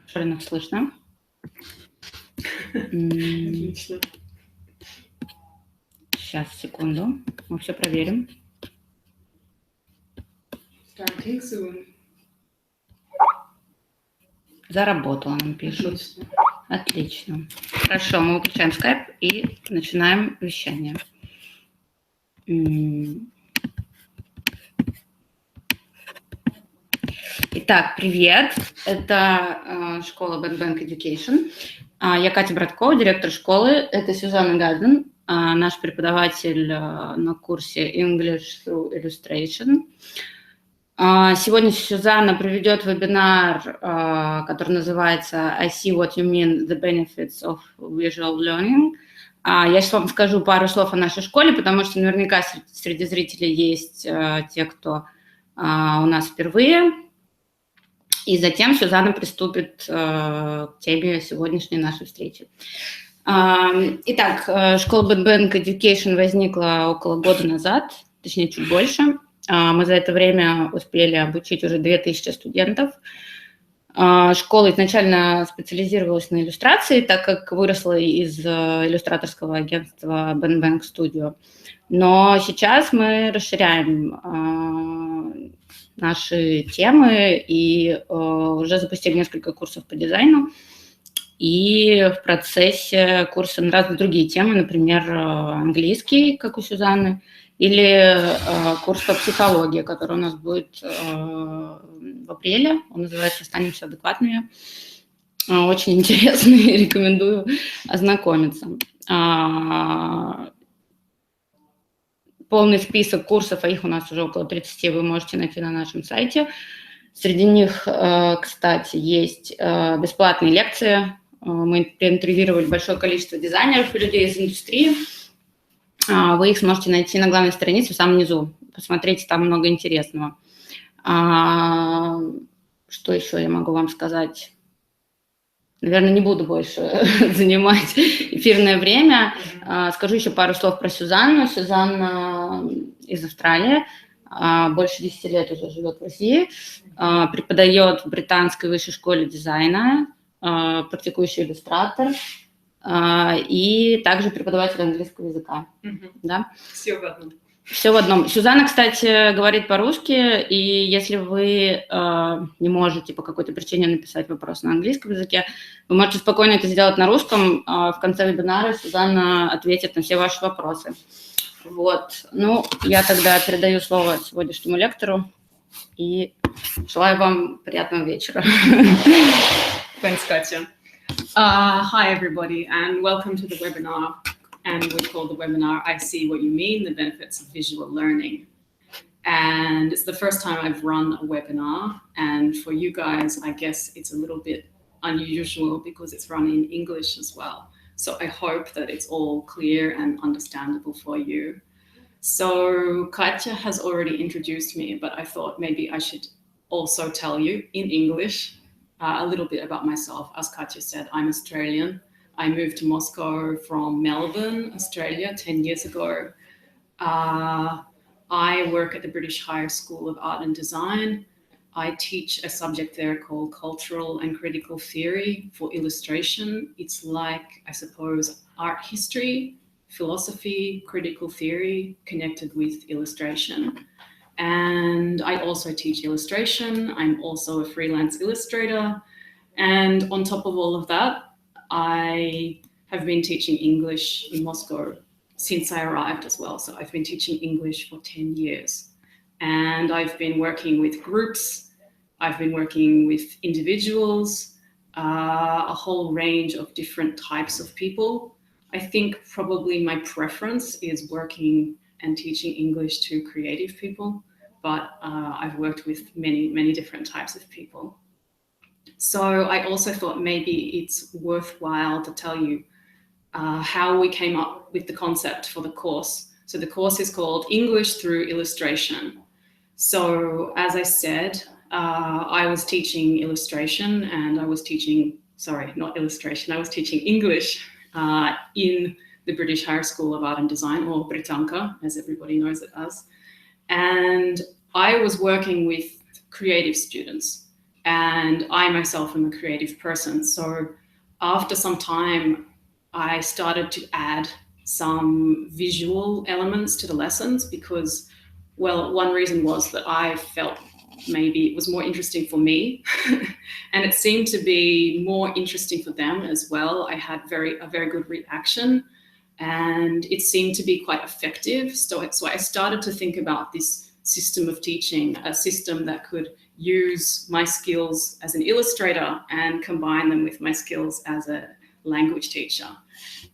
Что ли нас слышно? Отлично. Сейчас, секунду. Мы все проверим. Starting soon. Заработало, нам пишут. Отлично. Отлично. Хорошо, мы выключаем скайп и начинаем вещание. Итак, привет. Это школа Bank Education. Я Катя Браткова, директор школы. Это Сюзанна Гарден, наш преподаватель на курсе English through Illustration. Сегодня Сюзанна проведет вебинар, который называется I see what you mean, the benefits of visual learning. Я сейчас вам скажу пару слов о нашей школе, потому что наверняка среди зрителей есть те, кто у нас впервые. И затем Сюзанна приступит к теме сегодняшней нашей встречи. Итак, школа Bank Education возникла около года назад, точнее, чуть больше. Мы за это время успели обучить уже 2000 студентов. Школа изначально специализировалась на иллюстрации, так как выросла из иллюстраторского агентства Bank Studio. Но сейчас мы расширяем наши темы и уже запустили несколько курсов по дизайну. И в процессе курса на разные другие темы, например, английский, как у Сюзанны, или курс по психологии, который у нас будет в апреле. Он называется «Останемся адекватными». Очень интересный, рекомендую ознакомиться. Полный список курсов, а их у нас уже около 30, вы можете найти на нашем сайте. Среди них, кстати, есть бесплатные лекции. Мы проинтервьюировали большое количество дизайнеров и людей из индустрии. Вы их сможете найти на главной странице в самом низу. Посмотрите, там много интересного. Что еще я могу вам сказать? Наверное, не буду больше занимать эфирное время. Скажу еще пару слов про Сюзанну. Сюзанна из Австралии. Больше 10 лет уже живет в России. Преподает в британской высшей школе дизайна. Практикующий иллюстратор. И также преподаватель английского языка. Да? Все в одном. Все в одном. Сюзанна, кстати, говорит по-русски, и если вы не можете по какой-то причине написать вопрос на английском языке, вы можете спокойно это сделать на русском. В конце вебинара Сюзанна ответит на все ваши вопросы. Вот. Ну, я тогда передаю слово сегодняшнему лектору и желаю вам приятного вечера. Thanks, Katya. Hi, everybody, and welcome to the webinar. And we call the webinar, I See What You Mean, the Benefits of Visual Learning. And it's the first time I've run a webinar. And for you guys, I guess it's a little bit unusual because it's run in English as well. So I hope that it's all clear and understandable for you. So Katya has already introduced me, but I thought maybe I should also tell you in English a little bit about myself. As Katya said, I'm Australian. I moved to Moscow from Melbourne, Australia, 10 years ago. I work at the British Higher School of Art and Design. I teach a subject there called Cultural and Critical Theory for illustration. It's like, I suppose, art history, philosophy, critical theory connected with illustration. And I also teach illustration. I'm also a freelance illustrator. And on top of all of that, I have been teaching English in Moscow since I arrived as well. So I've been teaching English for 10 years. And I've been working with groups. I've been working with individuals, a whole range of different types of people. I think probably my preference is working and teaching English to creative people, but I've worked with many, many different types of people. So I also thought maybe it's worthwhile to tell you how we came up with the concept for the course. So the course is called English Through Illustration. So as I said, I was teaching illustration and I was teaching, sorry, not illustration, I was teaching English in the British Higher School of Art and Design, or Britannica, as everybody knows it as. And I was working with creative students. And I myself am a creative person. So after some time, I started to add some visual elements to the lessons because, well, one reason was that I felt maybe it was more interesting for me and it seemed to be more interesting for them as well. I had a very good reaction and it seemed to be quite effective. So I started to think about this system of teaching, a system that could use my skills as an illustrator and combine them with my skills as a language teacher.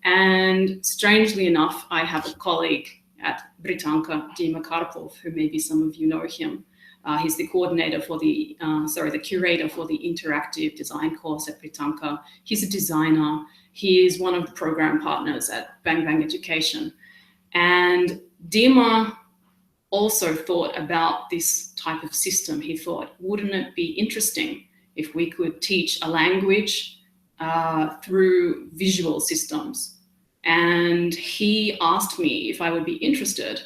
And strangely enough, I have a colleague at Britannica, Dima Karpov, who maybe some of you know him. He's the coordinator for the curator for the interactive design course at Britannica. He's a designer. He is one of the program partners at Bang Bang Education. And Dima also thought about this type of system. He thought, wouldn't it be interesting if we could teach a language through visual systems? And he asked me if I would be interested.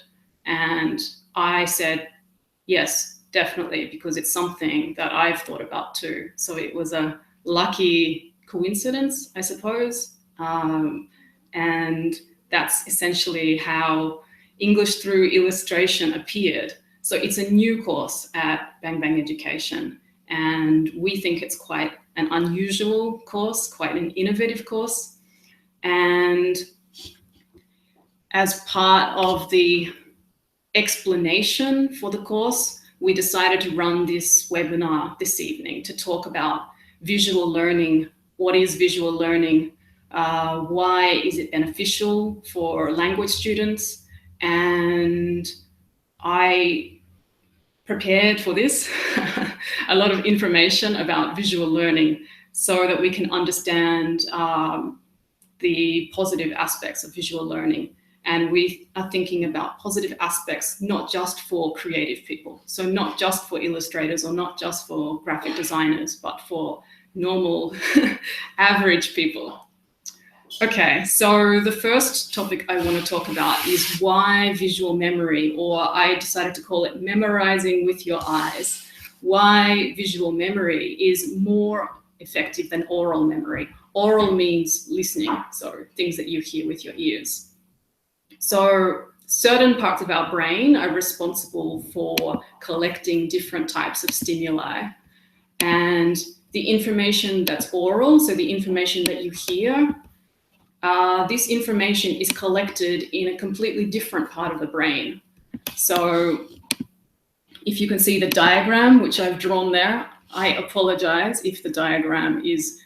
And I said, yes, definitely, because it's something that I've thought about too. So it was a lucky coincidence, I suppose. And that's essentially how English through illustration appeared. So it's a new course at Bang Bang Education. And we think it's quite an unusual course, quite an innovative course. And as part of the explanation for the course, we decided to run this webinar this evening to talk about visual learning. What is visual learning? Why is it beneficial for language students? And I prepared for this a lot of information about visual learning so that we can understand the positive aspects of visual learning. And we are thinking about positive aspects, not just for creative people. So not just for illustrators or not just for graphic designers, but for normal, average people. Okay, so the first topic I want to talk about is why visual memory, or I decided to call it memorizing with your eyes. Why visual memory is more effective than oral memory. Oral means listening, so things that you hear with your ears. So certain parts of our brain are responsible for collecting different types of stimuli. And the information that's oral, so the information that you hear, this information is collected in a completely different part of the brain. So if you can see the diagram, which I've drawn there, I apologize if the diagram is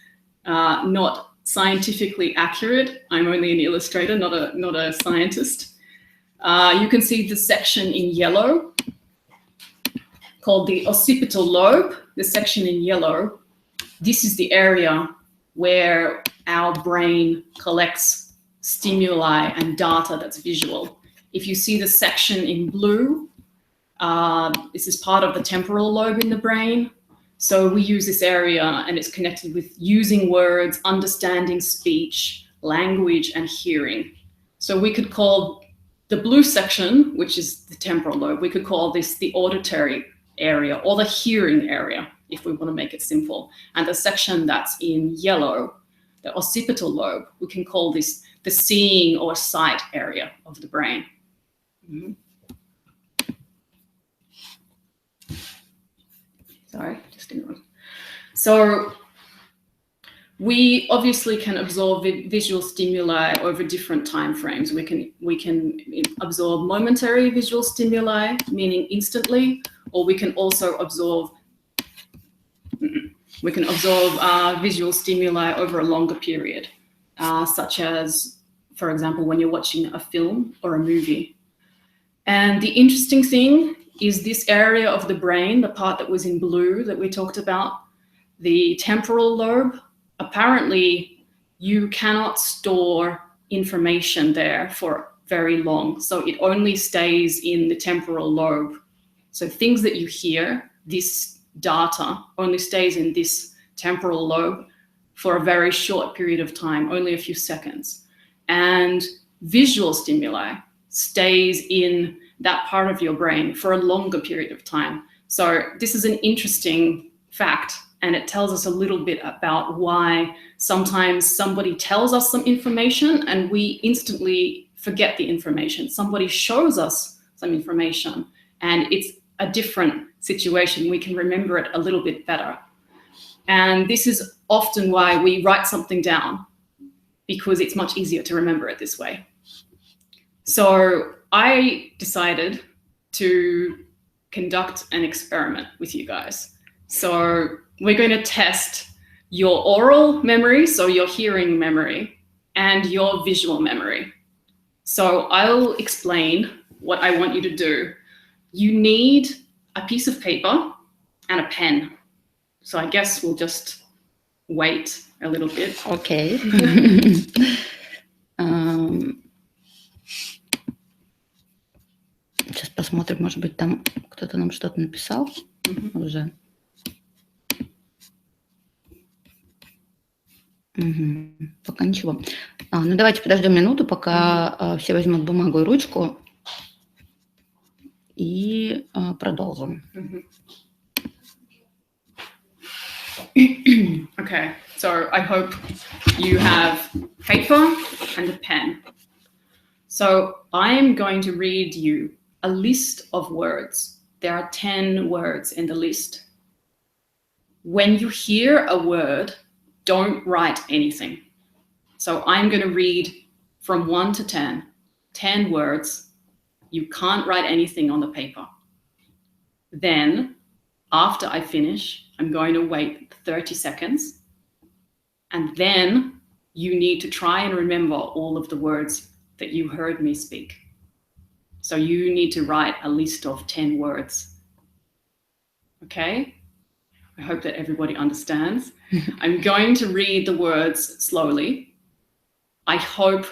not scientifically accurate. I'm only an illustrator, not a scientist. You can see the section in yellow called the occipital lobe. The section in yellow, this is the area where our brain collects stimuli and data that's visual. If you see the section in blue, this is part of the temporal lobe in the brain. So we use this area and it's connected with using words, understanding speech, language, and hearing. So we could call the blue section, which is the temporal lobe, we could call this the auditory area or the hearing area, if we want to make it simple. And the section that's in yellow, the occipital lobe, we can call this the seeing or sight area of the brain. Mm-hmm. Sorry, just ignoring. So we obviously can absorb visual stimuli over different time frames. We can absorb momentary visual stimuli, meaning instantly, or we can also absorb visual stimuli over a longer period, such as, for example, when you're watching a film or a movie. And the interesting thing is this area of the brain, the part that was in blue that we talked about, the temporal lobe, apparently you cannot store information there for very long. So it only stays in the temporal lobe. So things that you hear, this data only stays in this temporal lobe for a very short period of time, only a few seconds. And visual stimuli stays in that part of your brain for a longer period of time. So this is an interesting fact and it tells us a little bit about why sometimes somebody tells us some information and we instantly forget the information. Somebody shows us some information and it's a different situation. We can remember it a little bit better. And this is often why we write something down, because it's much easier to remember it this way. So I decided to conduct an experiment with you guys. So we're going to test your oral memory, so your hearing memory, and your visual memory. So I'll explain what I want you to do. You need a piece of paper and a pen. So I guess we'll just wait a little bit. Okay. Сейчас посмотрим, может быть, там кто-то нам что-то написал уже. Пока ничего. Ну, давайте подождем минуту, пока все возьмут бумагу и ручку, и продолжим. Okay, so I hope you have paper and a pen. So I'm going to read you a list of words. There are 10 words in the list. When you hear a word, don't write anything. So I'm going to read from 1 to 10, 10 words. You can't write anything on the paper. Then, after I finish, I'm going to wait 30 seconds. And then you need to try and remember all of the words that you heard me speak. So you need to write a list of 10 words. Okay? I hope that everybody understands. I'm going to read the words slowly. I hope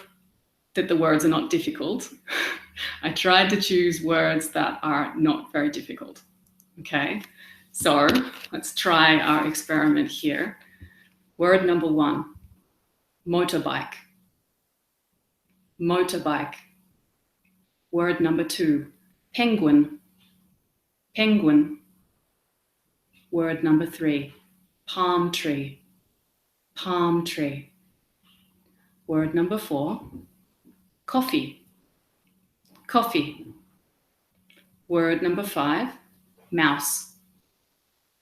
that the words are not difficult. I tried to choose words that are not very difficult. Okay, so let's try our experiment here. Word number 1, motorbike. Motorbike. Word number 2, penguin. Penguin. Word number 3, palm tree. Palm tree. Word number 4, coffee. Coffee. Word number 5, mouse.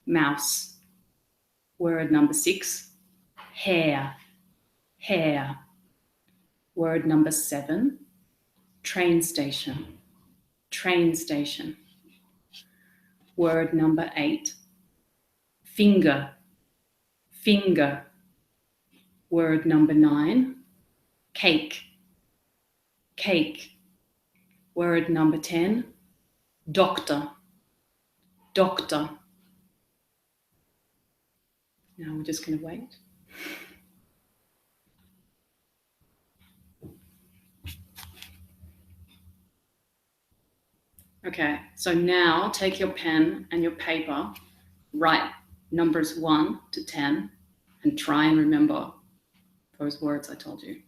Mouse. Word number 6, hair. Hair. Word number 7, train station. Train station. Word number 8, finger. Finger. Word number 9, cake. Cake. Word number 10, doctor. Doctor. Now we're just going to wait. Okay, so now take your pen and your paper, write numbers 1 to 10, and try and remember those words I told you.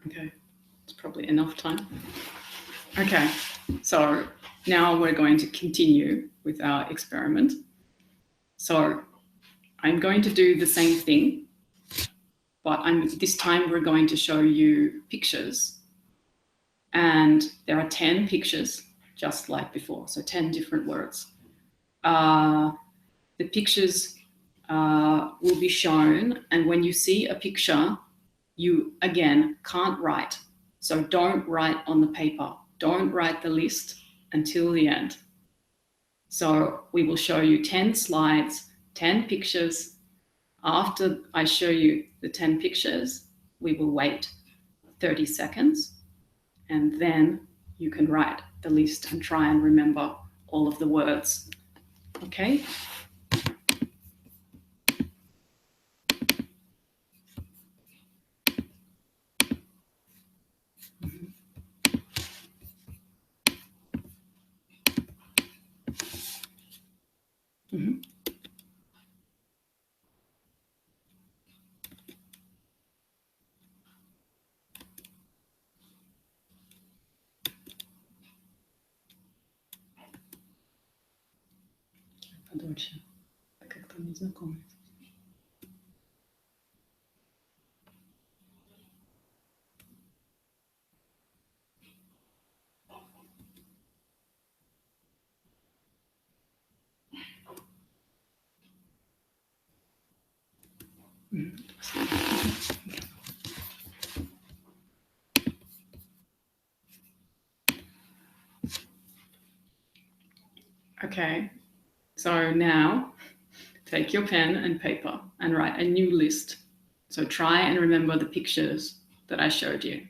Okay, it's probably enough time. Okay, so now we're going to continue with our experiment. So I'm going to do the same thing, but this time we're going to show you pictures. And there are 10 pictures, just like before, so 10 different words. The pictures will be shown, and when you see a picture, you, again, can't write. So don't write on the paper. Don't write the list until the end. So we will show you 10 slides, 10 pictures. After I show you the 10 pictures, we will wait 30 seconds, and then you can write the list and try and remember all of the words. Okay? Mm-hmm. Подольше. Как-то не знакомо. Okay, so now take your pen and paper and write a new list. So try and remember the pictures that I showed you.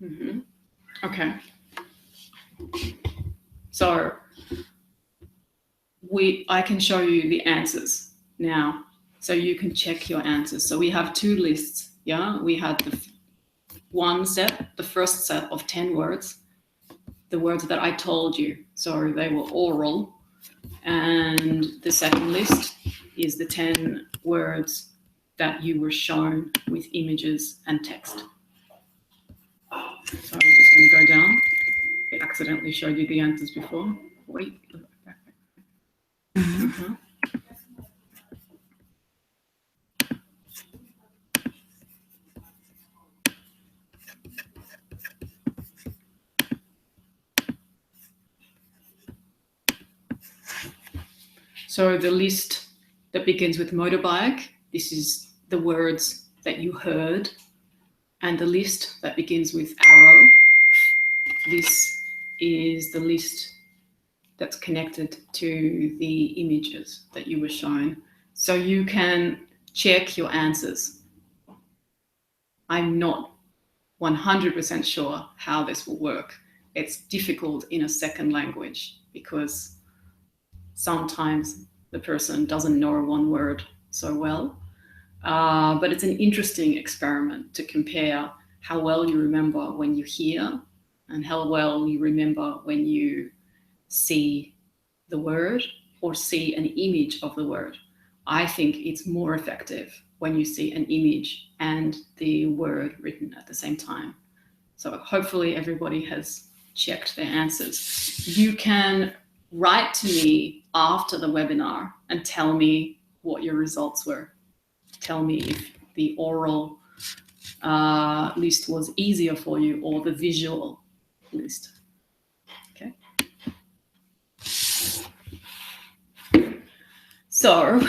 Mm-hmm. Okay. So I can show you the answers now, so you can check your answers. So we have two lists. Yeah, we had the first set of 10 words, the words that I told you. So they were oral, and the second list is the 10 words that you were shown with images and text. So I'm just going to go down. I accidentally showed you the answers before. Wait. Uh-huh. So the list that begins with motorbike, this is the words that you heard. And the list that begins with arrow, this is the list that's connected to the images that you were shown. So you can check your answers. I'm not 100% sure how this will work. It's difficult in a second language because sometimes the person doesn't know one word so well. But it's an interesting experiment to compare how well you remember when you hear and how well you remember when you see the word or see an image of the word. I think it's more effective when you see an image and the word written at the same time. So hopefully everybody has checked their answers. You can write to me after the webinar and tell me what your results were. Tell me if the oral list was easier for you or the visual list. Okay. So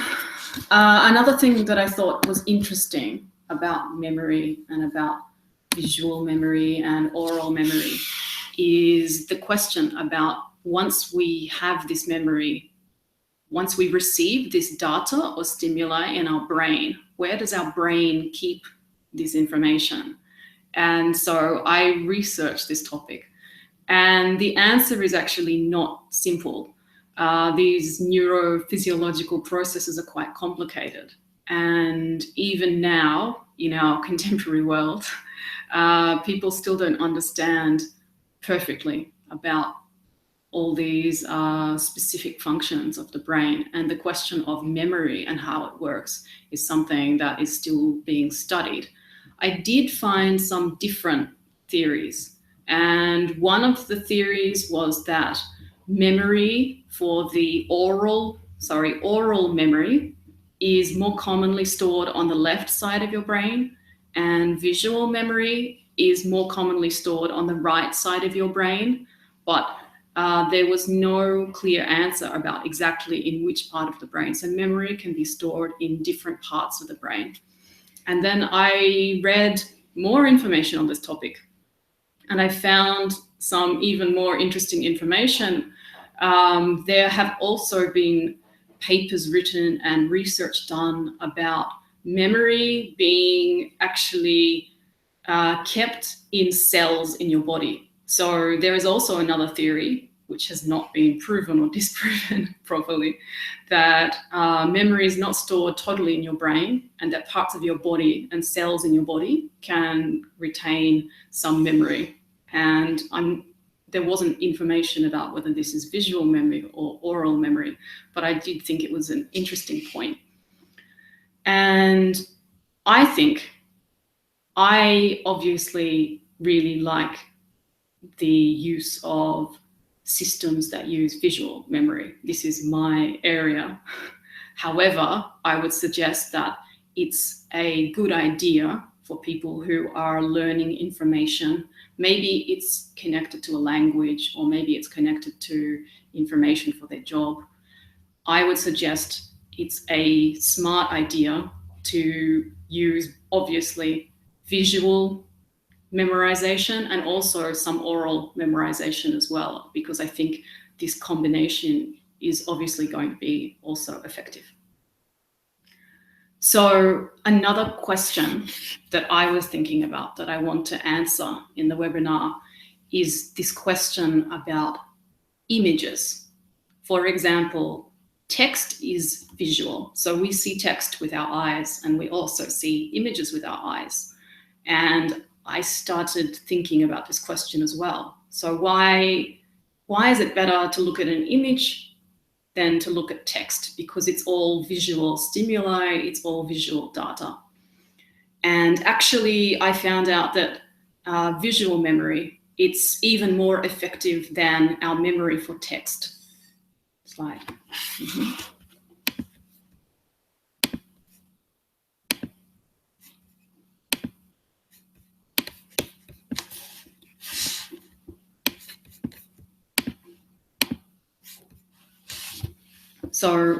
another thing that I thought was interesting about memory and about visual memory and oral memory is the question about once we have this memory, once we receive this data or stimuli in our brain, where does our brain keep this information? And so I researched this topic, and the answer is actually not simple. These neurophysiological processes are quite complicated. And even now, in our contemporary world, people still don't understand perfectly about all these specific functions of the brain. And the question of memory and how it works is something that is still being studied. I did find some different theories. And one of the theories was that memory for the oral memory is more commonly stored on the left side of your brain, and visual memory is more commonly stored on the right side of your brain. But there was no clear answer about exactly in which part of the brain. So memory can be stored in different parts of the brain. And then I read more information on this topic, and I found some even more interesting information. There have also been papers written and research done about memory being actually kept in cells in your body. So there is also another theory, which has not been proven or disproven properly, that memory is not stored totally in your brain, and that parts of your body and cells in your body can retain some memory. And there wasn't information about whether this is visual memory or oral memory, but I did think it was an interesting point. And I think I obviously really like the use of systems that use visual memory. This is my area. However, I would suggest that it's a good idea for people who are learning information. Maybe it's connected to a language, or maybe it's connected to information for their job. I would suggest it's a smart idea to use, obviously, visual memorization and also some oral memorization as well, because I think this combination is obviously going to be also effective. So another question that I was thinking about that I want to answer in the webinar is this question about images. For example, text is visual. So we see text with our eyes, and we also see images with our eyes. And I started thinking about this question as well. So why is it better to look at an image than to look at text? Because it's all visual stimuli, it's all visual data. And actually, I found out that visual memory, it's even more effective than our memory for text. Slide. Mm-hmm. So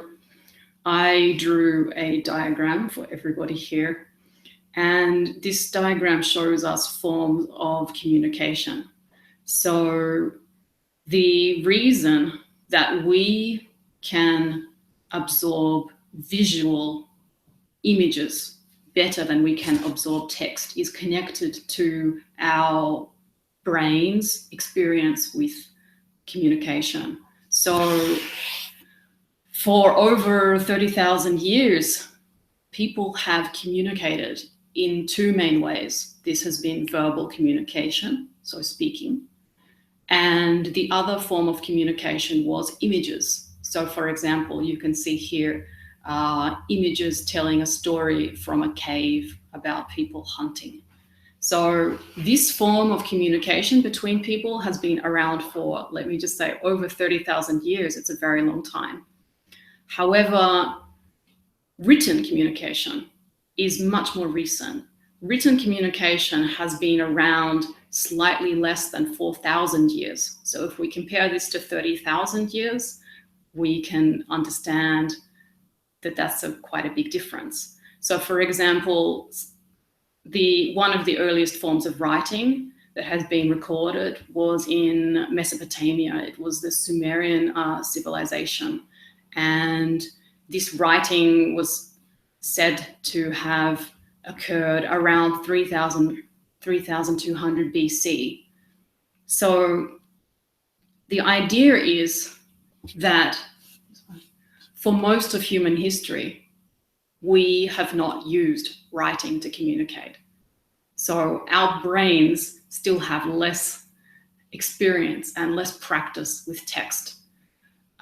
I drew a diagram for everybody here, and this diagram shows us forms of communication. So the reason that we can absorb visual images better than we can absorb text is connected to our brain's experience with communication. So for over 30,000 years, people have communicated in two main ways. This has been verbal communication, so speaking, and the other form of communication was images. So for example, you can see here images telling a story from a cave about people hunting. So this form of communication between people has been around for, let me just say, over 30,000 years. It's a very long time. However, written communication is much more recent. Written communication has been around slightly less than 4,000 years. So if we compare this to 30,000 years, we can understand that that's quite a big difference. So for example, one of the earliest forms of writing that has been recorded was in Mesopotamia. It was the Sumerian civilization. And this writing was said to have occurred around 3,200 BC. So the idea is that for most of human history, we have not used writing to communicate. So our brains still have less experience and less practice with text.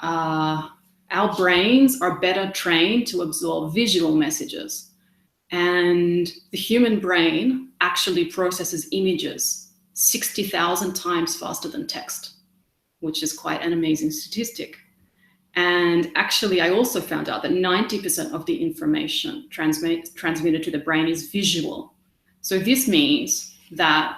Our brains are better trained to absorb visual messages, and the human brain actually processes images 60,000 times faster than text, which is quite an amazing statistic. And actually, I also found out that 90% of the information transmitted to the brain is visual. So this means that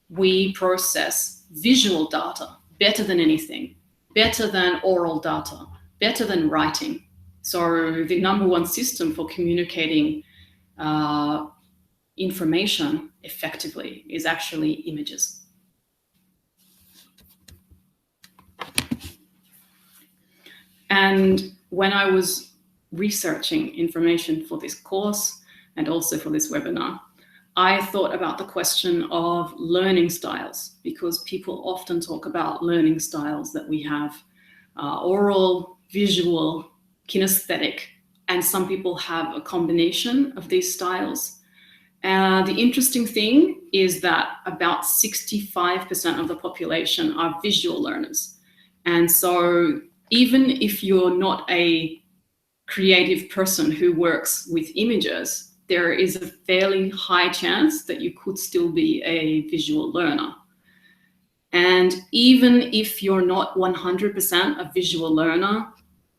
we process visual data better than anything, better than oral data, better than writing. So the number one system for communicating information effectively is actually images. And when I was researching information for this course and also for this webinar, I thought about the question of learning styles, because people often talk about learning styles that we have, oral, visual, kinesthetic, and some people have a combination of these styles. The interesting thing is that about 65% of the population are visual learners. And so even if you're not a creative person who works with images, there is a fairly high chance that you could still be a visual learner. And even if you're not 100% a visual learner,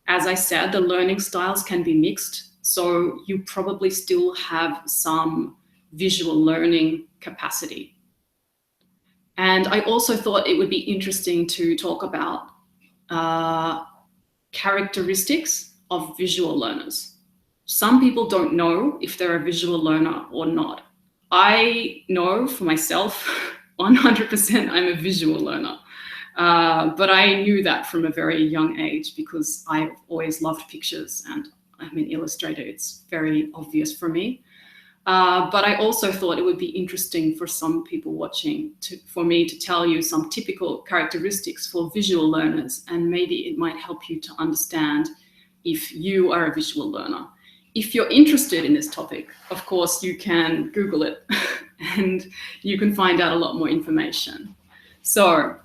as I said, the learning styles can be mixed. So you probably still have some visual learning capacity. And I also thought it would be interesting to talk about characteristics of visual learners. Some people don't know if they're a visual learner or not. I know for myself, 100% I'm a visual learner. But I knew that from a very young age because I've always loved pictures, and I'm an illustrator. It's very obvious for me. But I also thought it would be interesting for some people watching for me to tell you some typical characteristics for visual learners, and maybe it might help you to understand if you are a visual learner. If you're interested in this topic, of course, you can Google it and you can find out a lot more information. So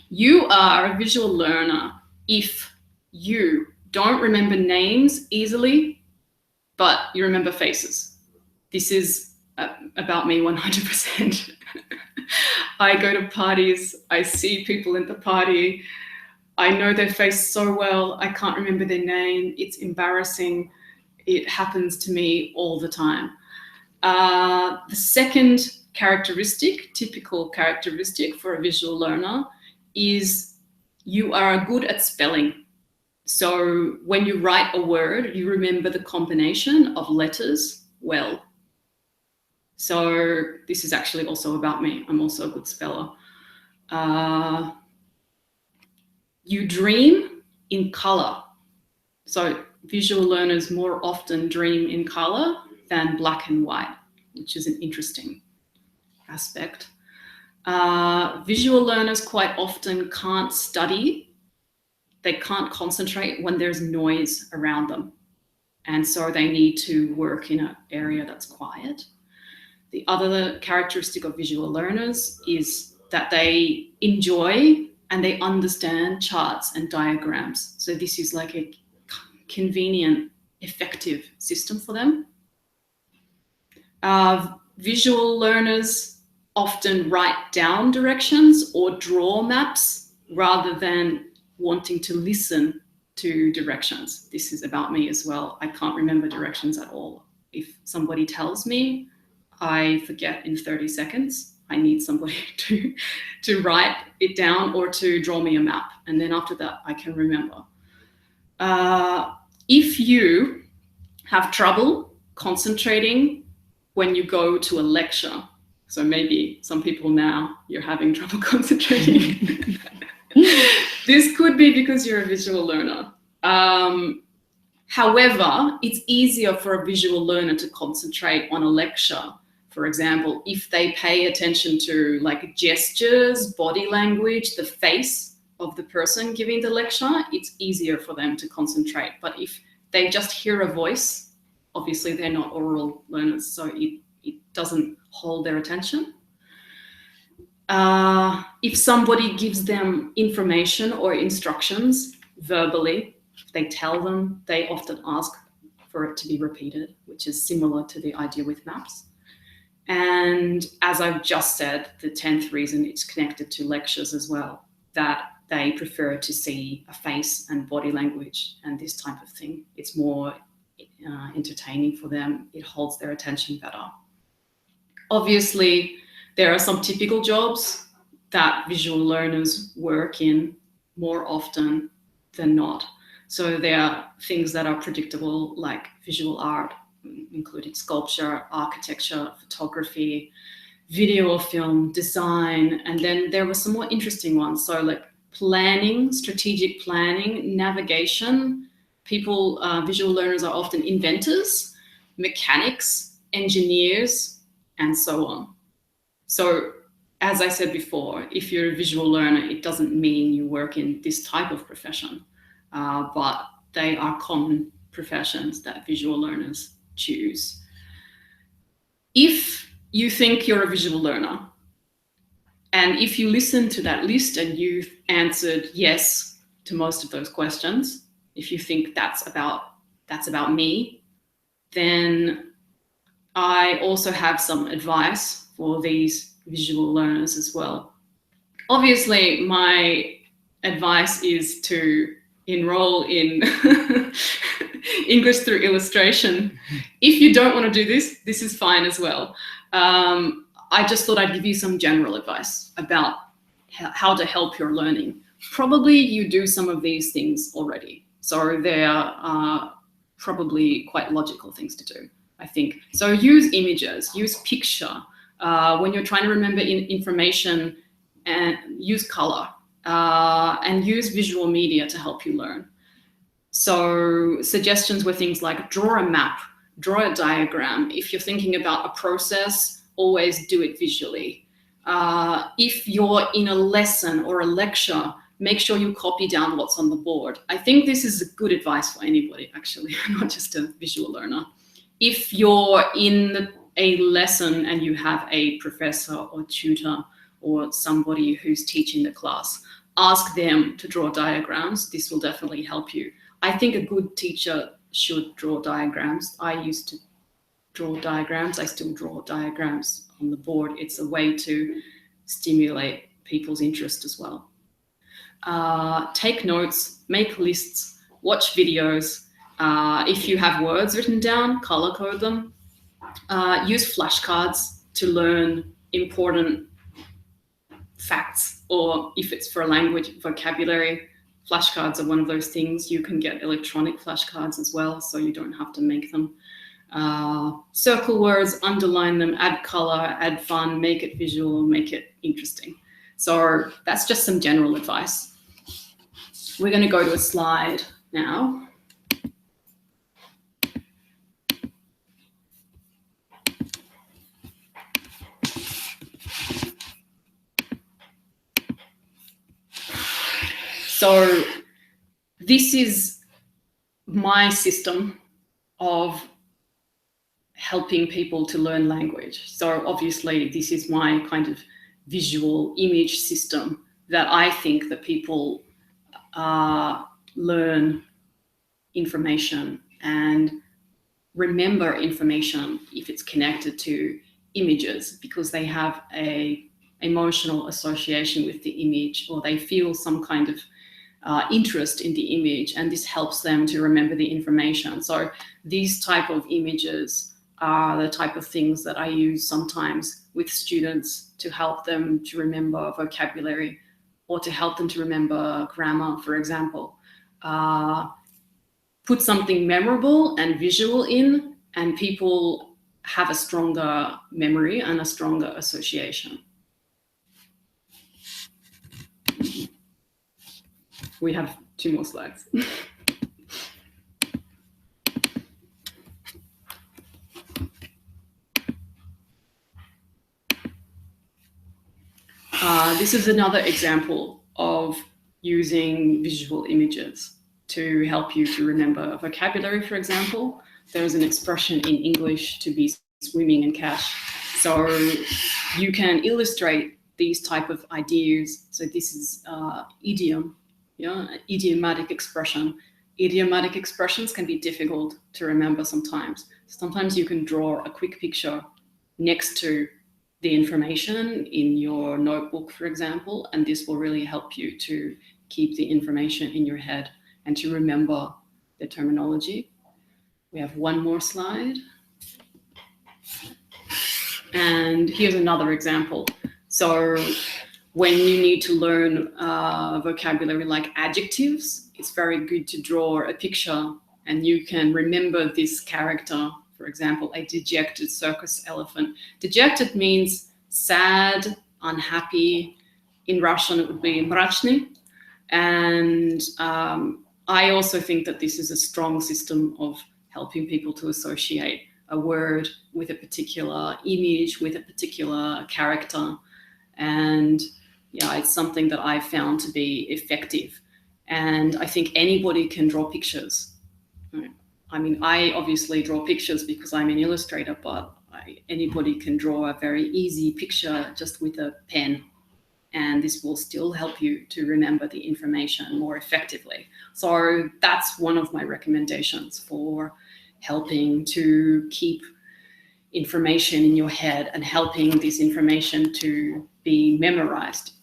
you are a visual learner if you don't remember names easily, but you remember faces. This is about me 100%. I go to parties, I see people in the party, I know their face so well, I can't remember their name, it's embarrassing. It happens to me all the time. The second characteristic, typical characteristic for a visual learner, is you are good at spelling. So when you write a word, you remember the combination of letters well. So this is actually also about me. I'm also a good speller. You dream in color. So visual learners more often dream in color than black and white, which is an interesting aspect. Visual learners quite often can't study. They can't concentrate when there's noise around them. And so they need to work in an area that's quiet. The other characteristic of visual learners is that they enjoy and they understand charts and diagrams. So this is like a convenient, effective system for them. Visual learners often write down directions or draw maps rather than wanting to listen to directions. This is about me as well. I can't remember directions at all. If somebody tells me, I forget in 30 seconds. I need somebody to write it down or to draw me a map. And then after that, I can remember. If you have trouble concentrating when you go to a lecture, so maybe some people now, you're having trouble concentrating. This could be because you're a visual learner. However, it's easier for a visual learner to concentrate on a lecture. For example, if they pay attention to like gestures, body language, the face of the person giving the lecture, it's easier for them to concentrate. But if they just hear a voice, obviously they're not oral learners, so it doesn't hold their attention. If somebody gives them information or instructions verbally, they tell them, they often ask for it to be repeated, which is similar to the idea with maps. And as I've just said, the 10th reason, it's connected to lectures as well, that they prefer to see a face and body language and this type of thing. It's more entertaining for them. It holds their attention better. Obviously, there are some typical jobs that visual learners work in more often than not. So there are things that are predictable, like visual art, including sculpture, architecture, photography, video or film, design, and then there were some more interesting ones. So like planning, strategic planning, navigation. People, visual learners are often inventors, mechanics, engineers, and so on. So as I said before, if you're a visual learner, it doesn't mean you work in this type of profession, but they are common professions that visual learners choose. If you think you're a visual learner, and if you listen to that list and you've answered yes to most of those questions, if you think that's about me, then I also have some advice for these visual learners as well. Obviously, my advice is to enroll in English through illustration. If you don't want to do this, this is fine as well. I just thought I'd give you some general advice about how to help your learning. Probably you do some of these things already, so they are probably quite logical things to do, I think. So use images, use picture. When you're trying to remember information, and use color, and use visual media to help you learn. So suggestions were things like draw a map, draw a diagram. If you're thinking about a process, always do it visually. If you're in a lesson or a lecture, make sure you copy down what's on the board. I think this is good advice for anybody, actually, not just a visual learner. If you're in a lesson and you have a professor or tutor or somebody who's teaching the class, ask them to draw diagrams. This will definitely help you. I think a good teacher should draw diagrams. I used to draw diagrams. I still draw diagrams on the board. It's a way to stimulate people's interest as well. Take notes, make lists, watch videos. If you have words written down, color code them. Use flashcards to learn important facts, or if it's for a language, vocabulary. Flashcards are one of those things. You can get electronic flashcards as well, so you don't have to make them. Circle words, underline them, add color, add fun, make it visual, make it interesting. So that's just some general advice. We're going to go to a slide now. So this is my system of helping people to learn language. So obviously this is my kind of visual image system that I think that people learn information and remember information if it's connected to images, because they have a emotional association with the image, or they feel some kind of interest in the image, and this helps them to remember the information. So these type of images are the type of things that I use sometimes with students to help them to remember vocabulary, or to help them to remember grammar, for example. Put something memorable and visual in, and people have a stronger memory and a stronger association. We have 2 more slides. This is another example of using visual images to help you to remember vocabulary, for example. There's an expression in English, to be swimming in cash. So you can illustrate these type of ideas. So this is idiom, idiomatic expression. Idiomatic expressions can be difficult to remember sometimes. Sometimes you can draw a quick picture next to the information in your notebook, for example, and this will really help you to keep the information in your head and to remember the terminology. We have one more slide. And here's another example. So when you need to learn vocabulary like adjectives, it's very good to draw a picture and you can remember this character. For example, a dejected circus elephant. Dejected means sad, unhappy. In Russian, it would be mrachny. And I also think that this is a strong system of helping people to associate a word with a particular image, with a particular character. And yeah, it's something that I found to be effective. And I think anybody can draw pictures. I mean, I obviously draw pictures because I'm an illustrator, but anybody can draw a very easy picture just with a pen. And this will still help you to remember the information more effectively. So that's one of my recommendations for helping to keep information in your head and helping this information to be memorized.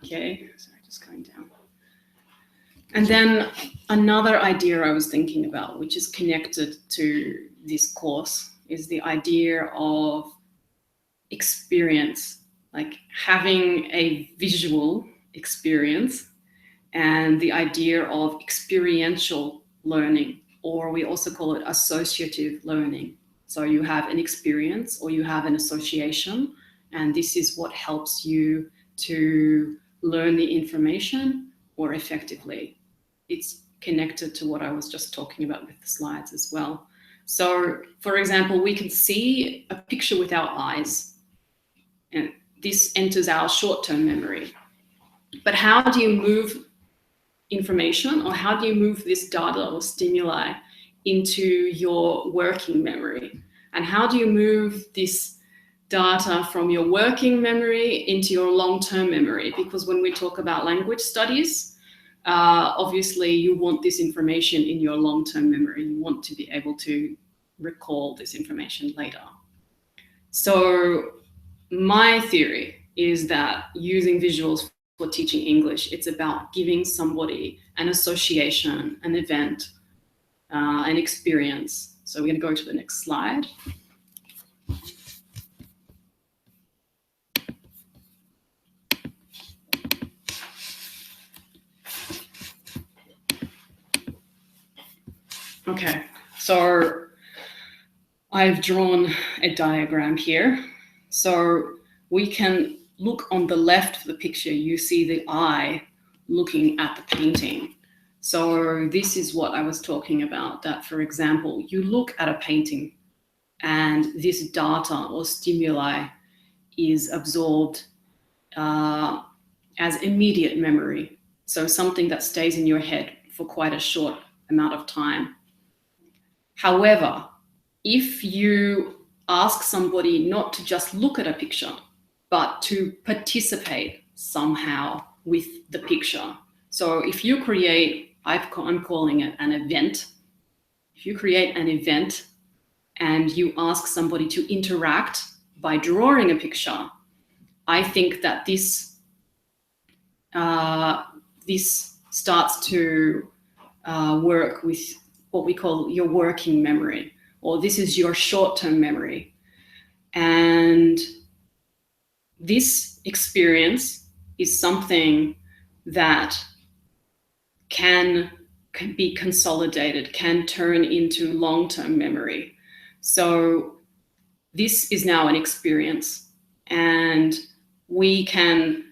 Okay, sorry, just going down. And then another idea I was thinking about, which is connected to this course, is the idea of experience, like having a visual experience, and the idea of experiential learning, or we also call it associative learning. So you have an experience or you have an association, and this is what helps you to learn the information more effectively. It's connected to what I was just talking about with the slides as well. So, for example, we can see a picture with our eyes, and this enters our short-term memory. But how do you move information, or how do you move this data or stimuli into your working memory? And how do you move this data from your working memory into your long-term memory? Because when we talk about language studies, obviously you want this information in your long-term memory. You want to be able to recall this information later. So my theory is that using visuals for teaching English, it's about giving somebody an association, an event, an experience. So we're going to go to the next slide. Okay, so I've drawn a diagram here. So we can look on the left of the picture, you see the eye looking at the painting. So this is what I was talking about, that, for example, you look at a painting and this data or stimuli is absorbed as immediate memory. So something that stays in your head for quite a short amount of time. However, if you ask somebody not to just look at a picture, but to participate somehow with the picture. So if you create, I'm calling it an event. If you create an event and you ask somebody to interact by drawing a picture, I think that this starts to work with what we call your working memory, or this is your short-term memory. And this experience is something that can be consolidated, can turn into long-term memory. So this is now an experience, and we can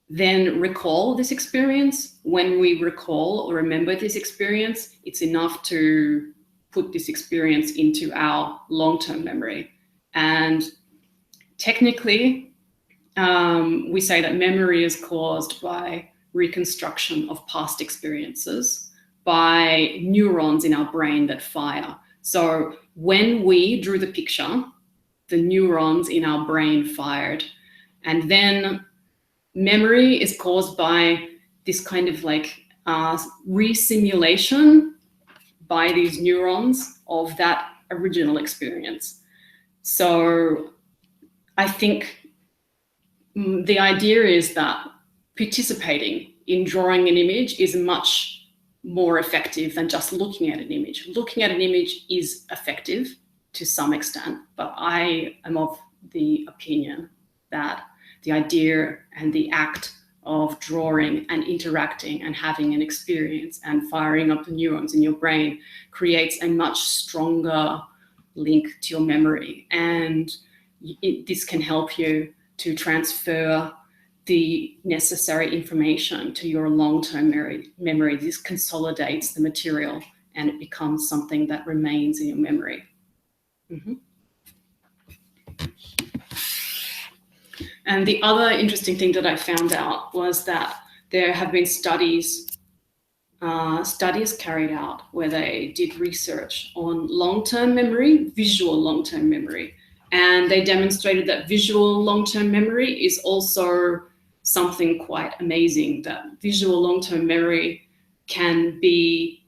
then recall this experience. When we recall or remember this experience, it's enough to put this experience into our long-term memory. And technically, we say that memory is caused by reconstruction of past experiences by neurons in our brain that fire. So when we drew the picture, the neurons in our brain fired. And then memory is caused by this kind of like resimulation by these neurons of that original experience. So I think the idea is that participating in drawing an image is much more effective than just looking at an image. Looking at an image is effective to some extent, but I am of the opinion that the idea and the act of drawing and interacting and having an experience and firing up the neurons in your brain creates a much stronger link to your memory. And this can help you to transfer the necessary information to your long-term memory. This consolidates the material and it becomes something that remains in your memory. And the other interesting thing that I found out was that there have been studies carried out where they did research on long-term memory, visual long-term memory. And they demonstrated that visual long-term memory is also something quite amazing, that visual long-term memory can be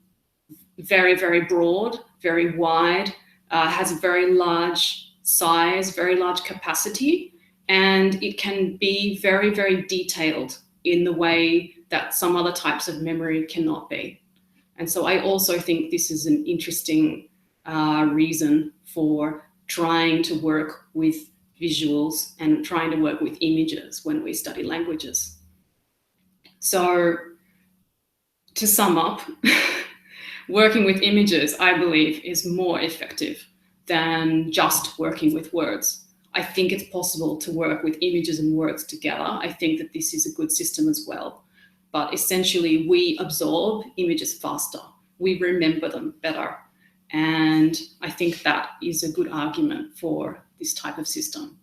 very, very broad, very wide, has a very large size, very large capacity, and it can be very, very detailed in the way that some other types of memory cannot be. And so I also think this is an interesting reason for trying to work with visuals and trying to work with images when we study languages. So to sum up, working with images, I believe, is more effective than just working with words. I think it's possible to work with images and words together. I think that this is a good system as well. But essentially, we absorb images faster. We remember them better. And I think that is a good argument for this type of system.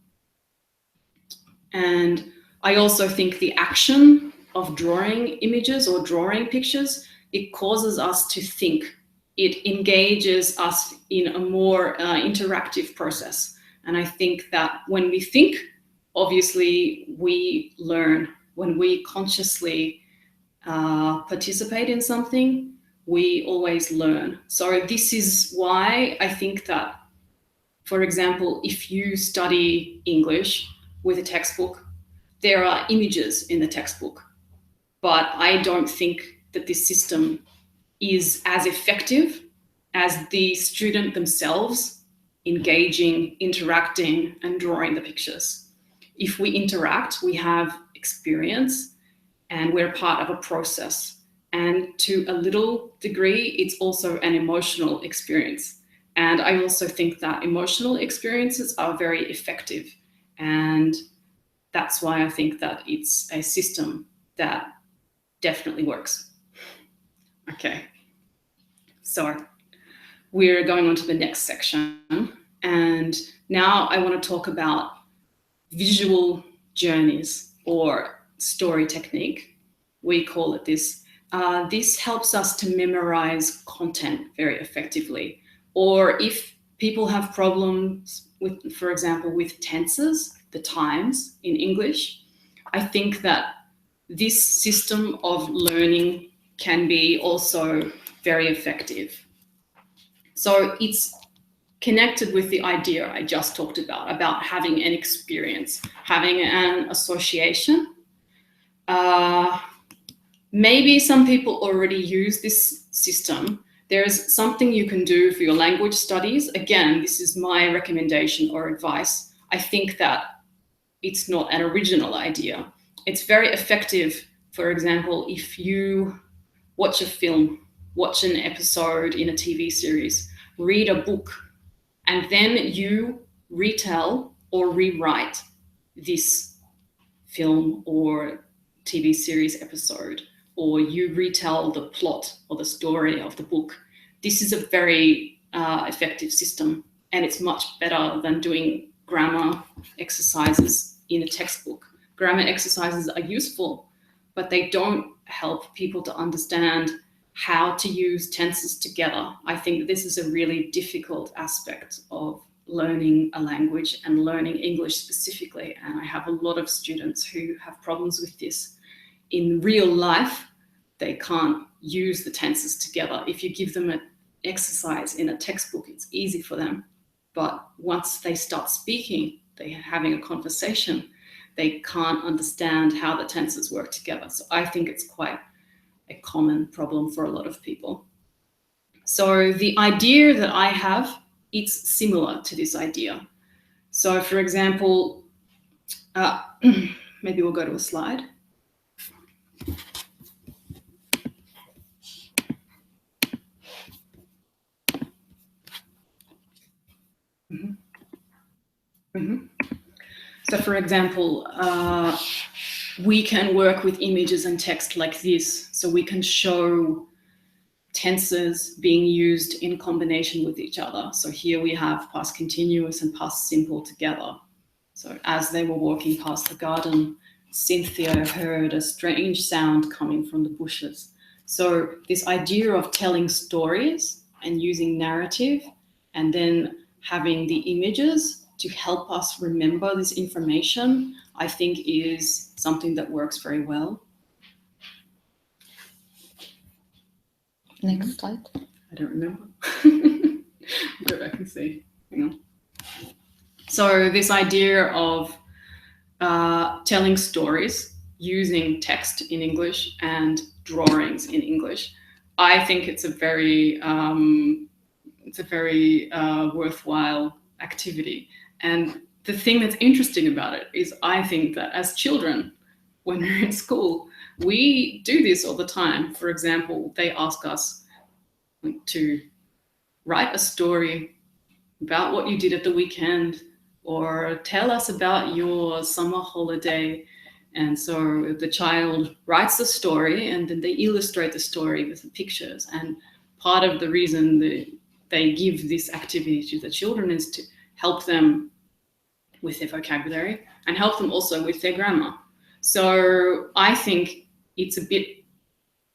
And I also think the action of drawing images or drawing pictures, it causes us to think. It engages us in a more interactive process. And I think that when we think, obviously we learn. When we consciously participate in something, we always learn. So this is why I think that, for example, if you study English with a textbook, there are images in the textbook, but I don't think that this system is as effective as the student themselves engaging, interacting, and drawing the pictures. If we interact, we have experience and we're part of a process. And to a little degree, it's also an emotional experience. And I also think that emotional experiences are very effective. And that's why I think that it's a system that definitely works. Okay, so we're going on to the next section. And now I want to talk about visual journeys or story technique. We call it this. This helps us to memorize content very effectively. Or if people have problems with, for example, with tenses, the times in English, I think that this system of learning can be also very effective. So it's connected with the idea I just talked about having an experience, having an association. Maybe some people already use this system. There's something you can do for your language studies. Again, this is my recommendation or advice. I think that it's not an original idea. It's very effective, for example, if you watch a film, watch an episode in a TV series, read a book, and then you retell or rewrite this film or TV series episode, or you retell the plot or the story of the book. This is a very effective system, and it's much better than doing grammar exercises in a textbook. Grammar exercises are useful, but they don't help people to understand how to use tenses together. I think this is a really difficult aspect of learning a language and learning English specifically. And I have a lot of students who have problems with this. In real life, they can't use the tenses together. If you give them an exercise in a textbook, it's easy for them. But once they start speaking, they're having a conversation, they can't understand how the tenses work together. So I think it's quite a common problem for a lot of people. So the idea that I have, it's similar to this idea. So for example, maybe we'll go to a slide. So for example, we can work with images and text like this. So we can show tenses being used in combination with each other. So here we have past continuous and past simple together. So as they were walking past the garden, Cynthia heard a strange sound coming from the bushes. So this idea of telling stories and using narrative and then having the images to help us remember this information, I think is something that works very well. Next slide. I don't remember. Go back and see. Hang on. So this idea of telling stories using text in English and drawings in English, I think it's a very worthwhile activity. And the thing that's interesting about it is I think that as children, when we're in school, we do this all the time. For example, they ask us to write a story about what you did at the weekend, or tell us about your summer holiday. And so the child writes the story and then they illustrate the story with the pictures. And part of the reason that they give this activity to the children is to help them with their vocabulary and help them also with their grammar. So I think it's a bit,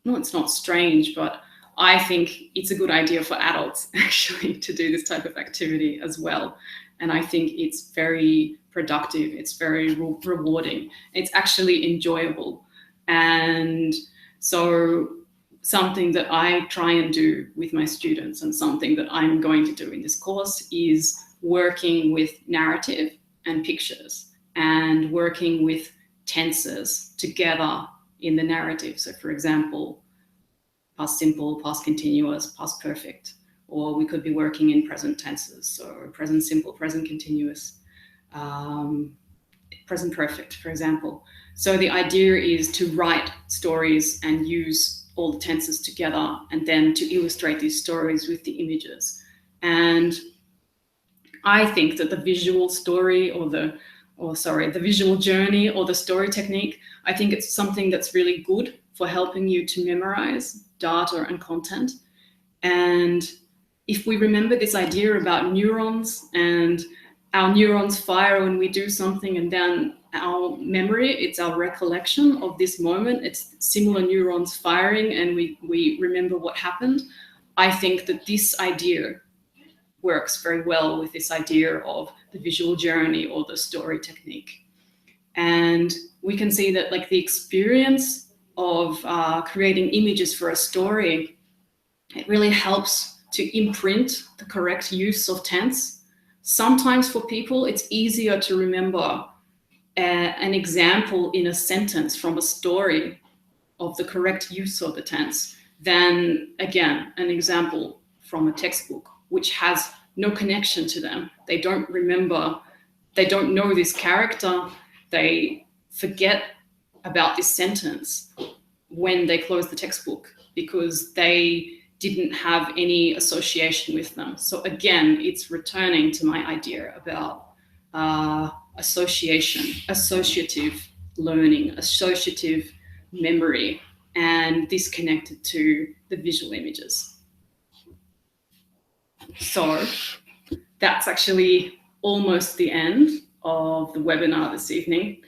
no, it's not strange, but I think it's a good idea for adults actually to do this type of activity as well. And I think it's very productive. It's very rewarding. It's actually enjoyable. And so something that I try and do with my students and something that I'm going to do in this course is working with narrative and pictures and working with tenses together in the narrative. So for example, past simple, past continuous, past perfect, or we could be working in present tenses. So present simple, present continuous, present perfect, for example. So the idea is to write stories and use all the tenses together and then to illustrate these stories with the images. And I think that the visual story the visual journey or the story technique, I think it's something that's really good for helping you to memorize data and content. And if we remember this idea about neurons, and our neurons fire when we do something, and then our memory, it's our recollection of this moment, it's similar neurons firing and we remember what happened. I think that this idea works very well with this idea of the visual journey or the story technique. And we can see that like the experience of creating images for a story, it really helps to imprint the correct use of tense. Sometimes for people, it's easier to remember an example in a sentence from a story of the correct use of the tense than, again, an example from a textbook, which has no connection to them. They don't remember, they don't know this character, they forget about this sentence when they close the textbook because they didn't have any association with them. So again, it's returning to my idea about association, associative learning, associative memory, and this connected to the visual images. So that's actually almost the end of the webinar this evening.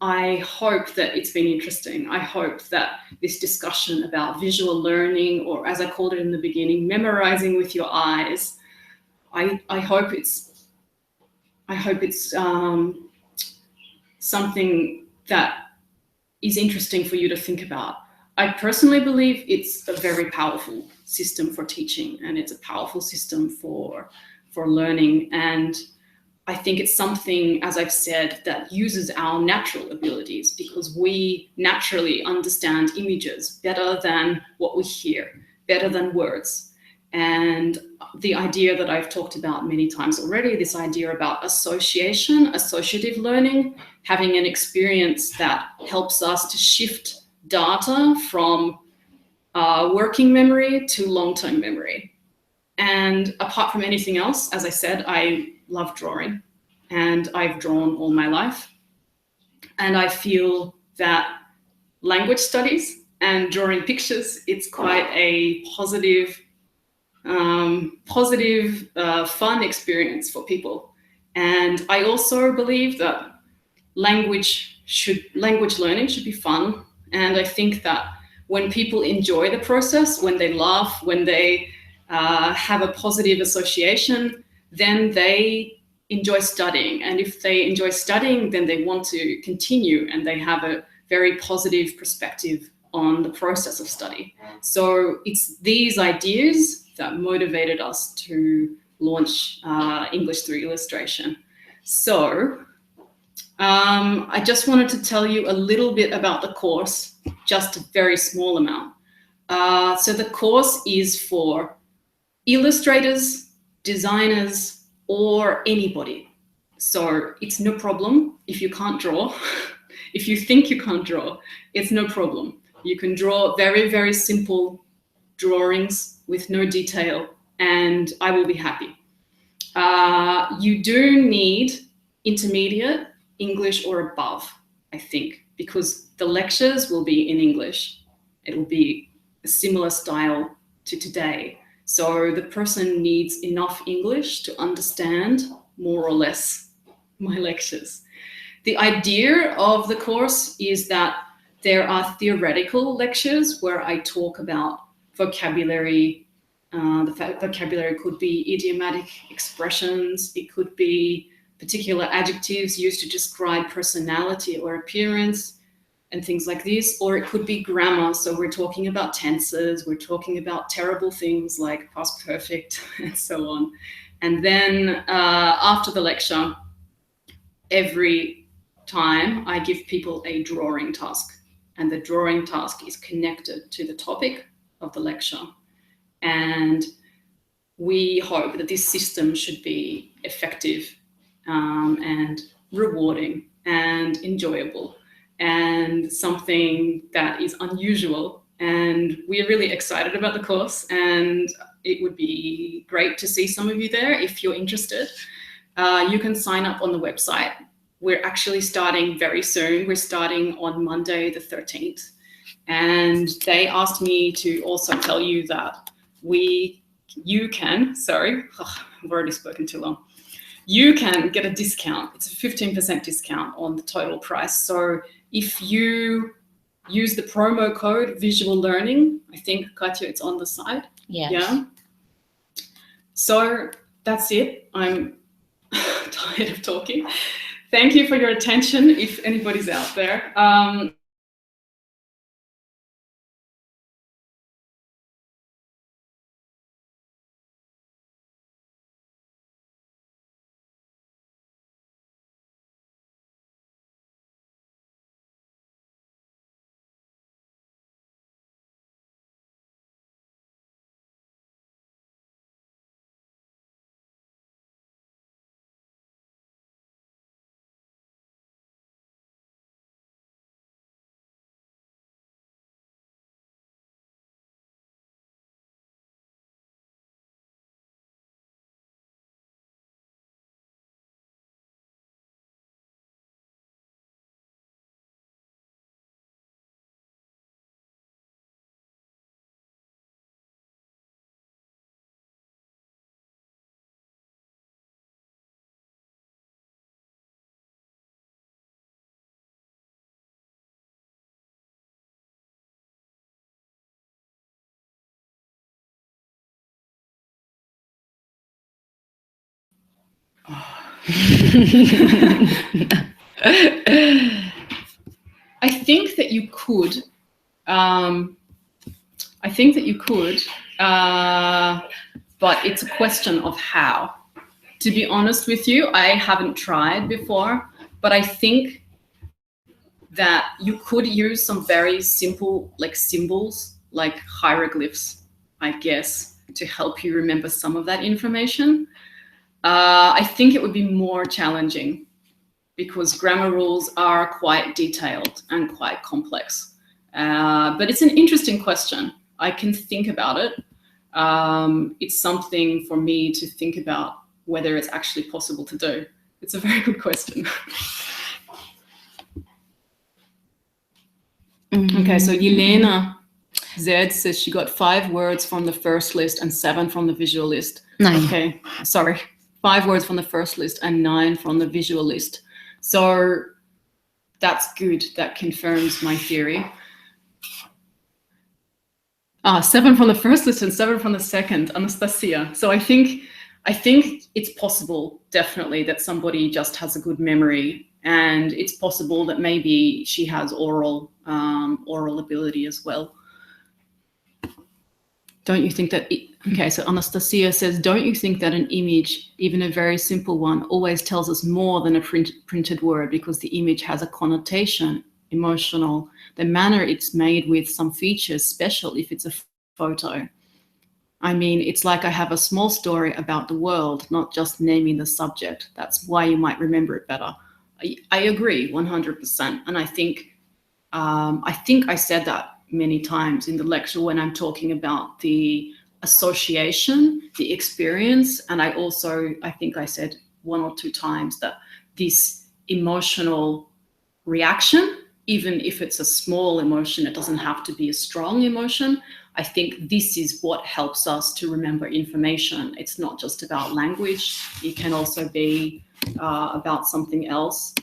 I hope that it's been interesting. I hope that this discussion about visual learning, or as I called it in the beginning, memorizing with your eyes, I hope it's something that is interesting for you to think about. I personally believe it's a very powerful system for teaching, and it's a powerful system for learning. And I think it's something, as I've said, that uses our natural abilities, because we naturally understand images better than what we hear, better than words. And the idea that I've talked about many times already, this idea about association, associative learning, having an experience that helps us to shift data from working memory to long-term memory. And apart from anything else, as I said, I love drawing, and I've drawn all my life. And I feel that language studies and drawing pictures, it's quite a positive, fun experience for people. And I also believe that language learning should be fun. And I think that when people enjoy the process, when they laugh, when they have a positive association, then they enjoy studying. And if they enjoy studying, then they want to continue, and they have a very positive perspective on the process of study. So it's these ideas that motivated us to launch English through illustration. So I just wanted to tell you a little bit about the course, just a very small amount. So the course is for illustrators, designers, or anybody. So it's no problem if you can't draw. If you think you can't draw, it's no problem. You can draw very, very simple drawings with no detail, and I will be happy. You do need intermediate English or above, I think, because the lectures will be in English. It will be a similar style to today. So the person needs enough English to understand more or less my lectures. The idea of the course is that there are theoretical lectures where I talk about vocabulary. The vocabulary could be idiomatic expressions. It could be particular adjectives used to describe personality or appearance and things like this, or it could be grammar. So we're talking about tenses, we're talking about terrible things like past perfect and so on. And then after the lecture, every time I give people a drawing task, and the drawing task is connected to the topic of the lecture. And we hope that this system should be effective and rewarding and enjoyable, and something that is unusual. And we're really excited about the course, and it would be great to see some of you there if you're interested. You can sign up on the website. We're actually starting very soon. We're starting on Monday the 13th. And they asked me to also tell you that you can, I've already spoken too long. You can get a discount. It's a 15% discount on the total price. So if you use the promo code Visual Learning, I think, Katja, it's on the side. Yes. Yeah. So that's it. I'm tired of talking. Thank you for your attention, if anybody's out there. I think that you could. But it's a question of how. To be honest with you, I haven't tried before, but I think that you could use some very simple like symbols, like hieroglyphs, I guess, to help you remember some of that information. I think it would be more challenging because grammar rules are quite detailed and quite complex. But it's an interesting question. I can think about it. It's something for me to think about whether it's actually possible to do. It's a very good question. Okay, so Yelena Z says she got 5 words from the first list and 7 from the visual list. 9. Okay, sorry. 5 words from the first list and 9 from the visual list. So that's good. That confirms my theory. 7 from the first list and 7 from the second, Anastasia. So I think it's possible, definitely, that somebody just has a good memory, and it's possible that maybe she has oral ability as well. Don't you think that? Okay, so Anastasia says, don't you think that an image, even a very simple one, always tells us more than a printed word because the image has a connotation, emotional, the manner it's made with, some features special if it's a photo. I mean, it's like I have a small story about the world, not just naming the subject. That's why you might remember it better. I agree 100%. And I think I said that many times in the lecture when I'm talking about the association, the experience. And I think I said 1 or 2 times that this emotional reaction, even if it's a small emotion, it doesn't have to be a strong emotion. I think this is what helps us to remember information. It's not just about language. It can also be about something else.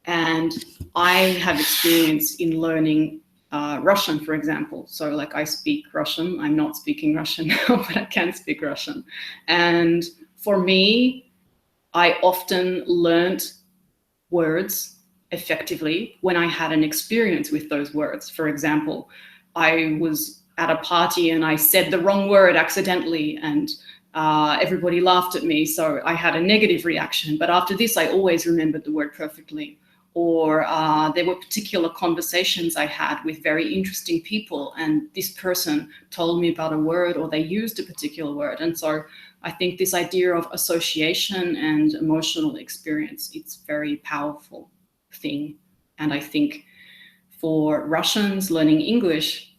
And I have experience in learning Russian, for example. So like I speak Russian. I'm not speaking Russian now, but I can speak Russian. And for me, I often learned words effectively when I had an experience with those words. For example, I was at a party and I said the wrong word accidentally and everybody laughed at me. So I had a negative reaction. But after this, I always remembered the word perfectly. Or there were particular conversations I had with very interesting people, and this person told me about a word or they used a particular word. And so I think this idea of association and emotional experience, it's a very powerful thing. And I think for Russians learning English,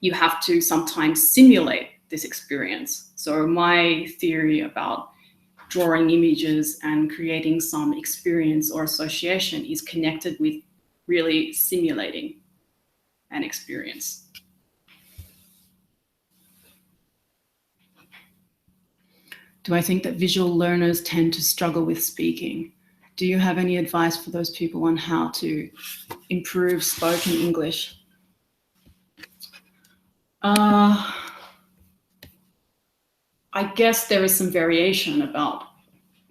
you have to sometimes simulate this experience. So my theory about drawing images and creating some experience or association is connected with really simulating an experience. Do I think that visual learners tend to struggle with speaking? Do you have any advice for those people on how to improve spoken English? I guess there is some variation about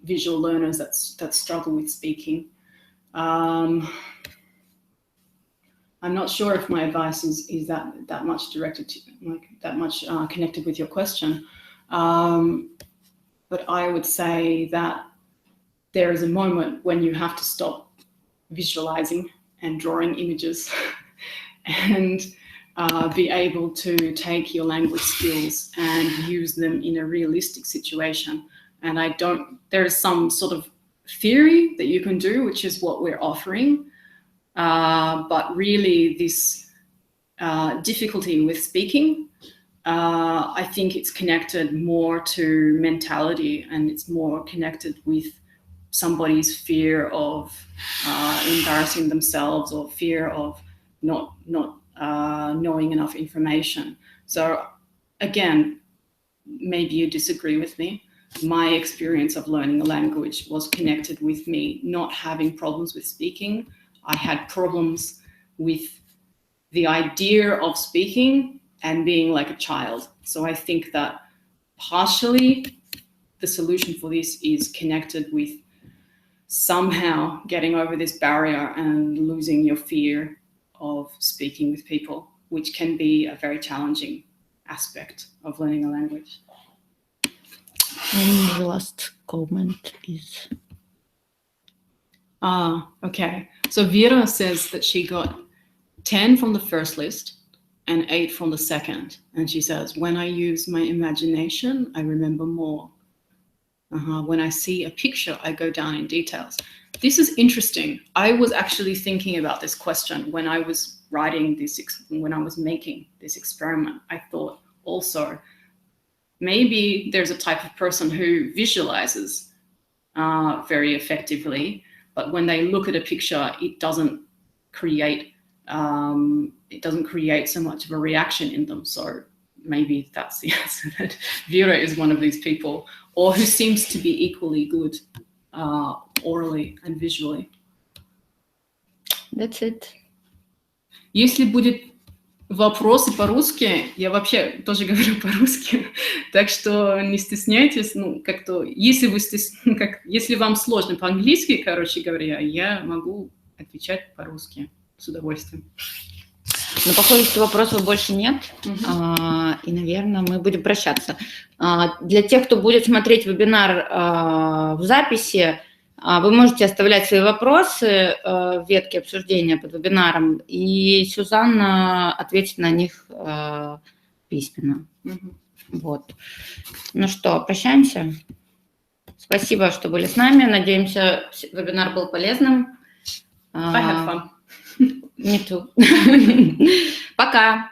visual learners that struggle with speaking. I'm not sure if my advice is that much directed to, like, that much connected with your question. But I would say that there is a moment when you have to stop visualizing and drawing images and be able to take your language skills and use them in a realistic situation. And there is some sort of theory that you can do, which is what we're offering. But really this difficulty with speaking, I think it's connected more to mentality, and it's more connected with somebody's fear of embarrassing themselves or fear of not knowing enough information. So again, maybe you disagree with me. My experience of learning a language was connected with me not having problems with speaking. I had problems with the idea of speaking and being like a child. So I think that partially the solution for this is connected with somehow getting over this barrier and losing your fear of speaking with people, which can be a very challenging aspect of learning a language. And the last comment is... Okay. So Vera says that she got 10 from the first list and 8 from the second. And she says, when I use my imagination, I remember more. When I see a picture, I go down in details. This is interesting. I was actually thinking about this question when I was writing this, when I was making this experiment. I thought also, maybe there's a type of person who visualizes very effectively, but when they look at a picture, it doesn't create so much of a reaction in them. So maybe that's the answer, that Vera is one of these people, or who seems to be equally good orally and visually. That's it. Если будет вопросы по-русски, я вообще тоже говорю по-русски, так что не стесняйтесь, ну, как-то, если если вам сложно по-английски, короче говоря, я могу отвечать по-русски с удовольствием. Но, похоже, что вопросов больше нет, и, наверное, мы будем прощаться. Для тех, кто будет смотреть вебинар в записи, вы можете оставлять свои вопросы в ветке обсуждения под вебинаром, и Сюзанна ответит на них письменно. Вот. Ну что, прощаемся. Спасибо, что были с нами. Надеемся, вебинар был полезным. I had fun. Me too. Пока.